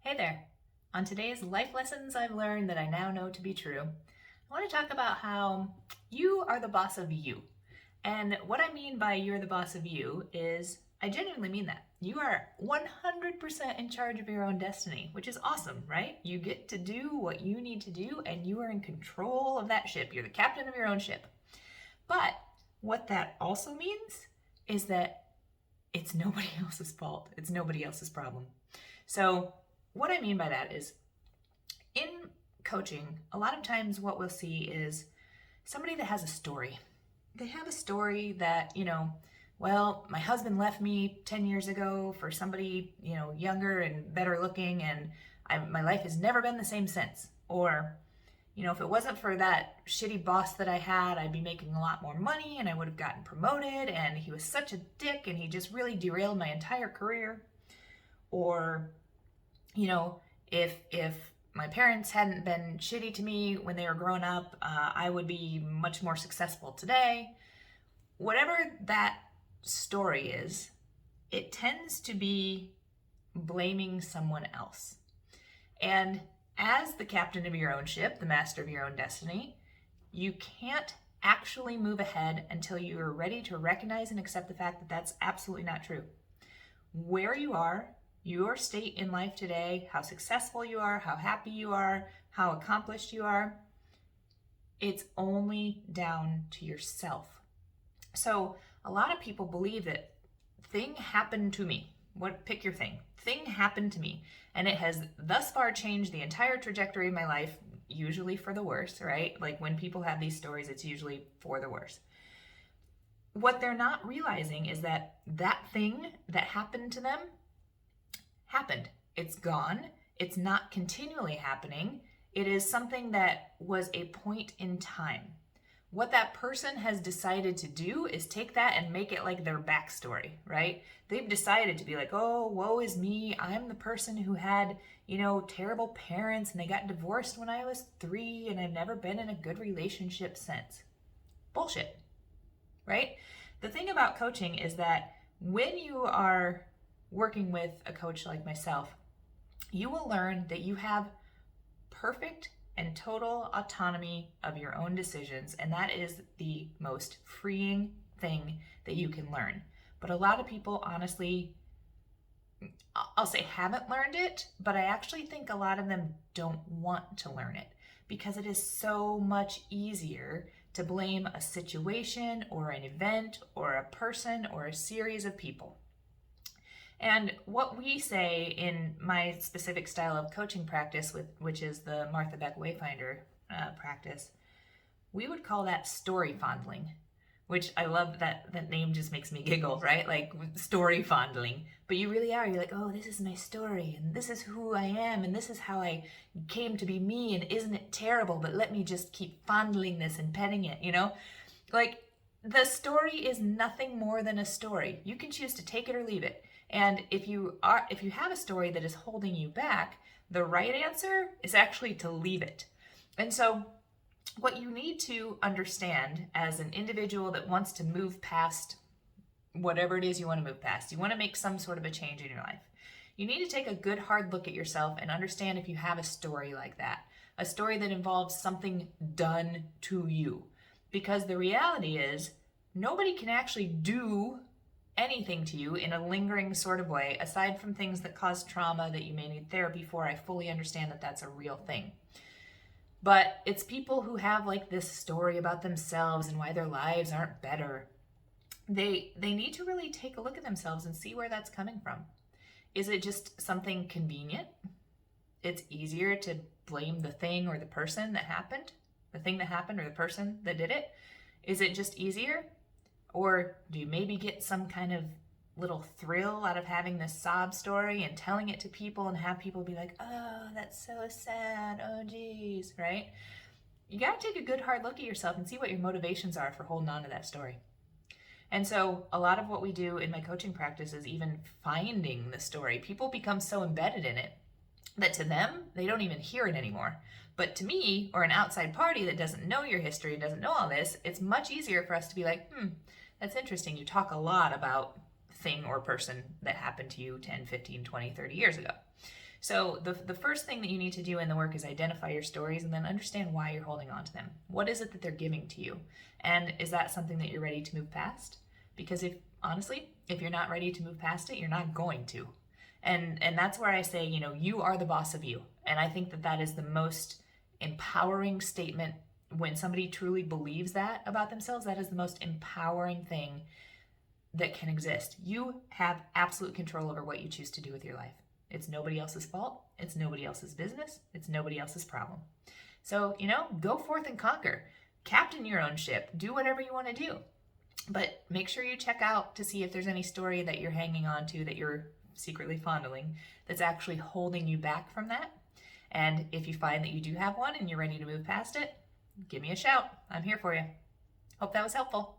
Hey there. On today's life lessons I've learned that I now know to be true, I want to talk about how you are the boss of you. And what I mean by you're the boss of you is I genuinely mean that. You are 100% in charge of your own destiny, which is awesome, right? You get to do what you need to do and you are in control of that ship. You're the captain of your own ship. But what that also means is that it's nobody else's fault. It's nobody else's problem. So what I mean by that is in coaching, a lot of times what we'll see is somebody that has a story. They have a story that, well, my husband left me 10 years ago for somebody, younger and better looking, and my life has never been the same since. Or, if it wasn't for that shitty boss that I had, I'd be making a lot more money and I would have gotten promoted, and he was such a dick and he just really derailed my entire career. Or, if my parents hadn't been shitty to me when they were growing up, I would be much more successful today. Whatever that story is, it tends to be blaming someone else. And as the captain of your own ship, the master of your own destiny, you can't actually move ahead until you are ready to recognize and accept the fact that that's absolutely not true. Where you are, your state in life today, how successful you are, how happy you are, how accomplished you are, it's only down to yourself. So a lot of people believe that thing happened to me. Pick your thing. Thing happened to me. And it has thus far changed the entire trajectory of my life, usually for the worse, right? Like when people have these stories, it's usually for the worse. What they're not realizing is that that thing that happened to them happened. It's gone. It's not continually happening. It is something that was a point in time. What that person has decided to do is take that and make it like their backstory, right? They've decided to be like, oh, woe is me. I'm the person who had, terrible parents and they got divorced when I was 3 and I've never been in a good relationship since. Bullshit, right? The thing about coaching is that when you are working with a coach like myself, you will learn that you have perfect and total autonomy of your own decisions, and that is the most freeing thing that you can learn. But a lot of people, honestly, I'll say haven't learned it, but I actually think a lot of them don't want to learn it because it is so much easier to blame a situation or an event or a person or a series of people. And what we say in my specific style of coaching practice, which is the Martha Beck Wayfinder practice, we would call that story fondling, which I love that name just makes me giggle, right? Like story fondling. But you really are. You're like, oh, this is my story, and this is who I am, and this is how I came to be me, and isn't it terrible? But let me just keep fondling this and petting it, Like the story is nothing more than a story. You can choose to take it or leave it. And if you have a story that is holding you back, the right answer is actually to leave it. And so what you need to understand as an individual that wants to move past whatever it is you want to move past, you want to make some sort of a change in your life, you need to take a good hard look at yourself and understand if you have a story like that, a story that involves something done to you. Because the reality is, nobody can actually do anything to you in a lingering sort of way, aside from things that cause trauma that you may need therapy for. I fully understand that that's a real thing. But it's people who have like this story about themselves and why their lives aren't better. They need to really take a look at themselves and see where that's coming from. Is it just something convenient? It's easier to blame the thing or the person that happened, the thing that happened or the person that did it. Is it just easier? Or do you maybe get some kind of little thrill out of having this sob story and telling it to people and have people be like, oh, that's so sad, oh geez, right? You got to take a good hard look at yourself and see what your motivations are for holding on to that story. And so a lot of what we do in my coaching practice is even finding the story. People become so embedded in it that to them, they don't even hear it anymore. But to me, or an outside party that doesn't know your history, doesn't know all this, it's much easier for us to be like, that's interesting. You talk a lot about thing or person that happened to you 10, 15, 20, 30 years ago. So the first thing that you need to do in the work is identify your stories and then understand why you're holding on to them. What is it that they're giving to you? And is that something that you're ready to move past? Because if you're not ready to move past it, you're not going to. And that's where I say, you are the boss of you. And I think that is the most empowering statement. When somebody truly believes that about themselves, that is the most empowering thing that can exist. You have absolute control over what you choose to do with your life. It's nobody else's fault. It's nobody else's business. It's nobody else's problem. So, go forth and conquer. Captain your own ship. Do whatever you want to do. But make sure you check out to see if there's any story that you're hanging on to, that you're secretly fondling, that's actually holding you back from that. And if you find that you do have one and you're ready to move past it, give me a shout. I'm here for you. Hope that was helpful.